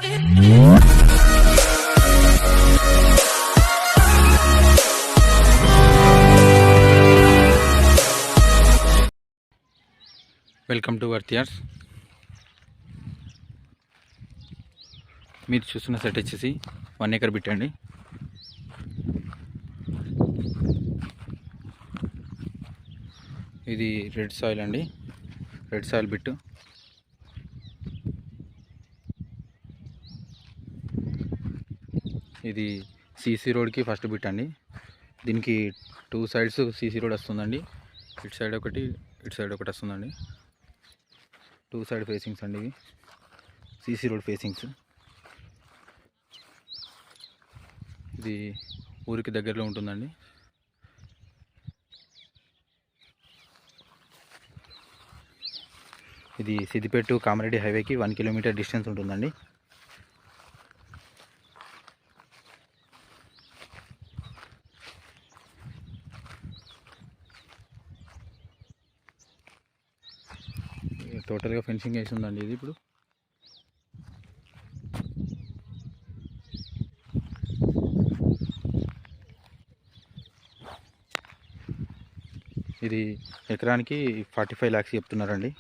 Welcome to వర్తియార్స్. మీరు చూస్తున్న set వచ్చేసి 1 ఎకర్ బిట్ అండి. ఇది రెడ్ సాయిల్ అండి, రెడ్ సాయిల్ బిట్టు. ఇది సీసీ రోడ్కి ఫస్ట్ బిట్ అండి. దీనికి 2 సైడ్స్ సీసీ రోడ్ వస్తుందండి. ఇటు సైడ్ ఒకటి, ఇటు సైడ్ ఒకటి వస్తుందండి. 2 సైడ్ ఫేసింగ్స్ అండి, ఇవి సీసీ రోడ్ ఫేసింగ్స్. ఇది ఊరికి దగ్గరలో ఉంటుందండి. ఇది సిద్దిపేట కామారెడ్డి హైవేకి 1 కిలోమీటర్ డిస్టెన్స్ ఉంటుందండి. టోటల్గా ఫెన్సింగ్ వేసి ఉందండి. ఇది ఇప్పుడు ఇది ఎకరానికి 45 lakhs చెప్తున్నారండి.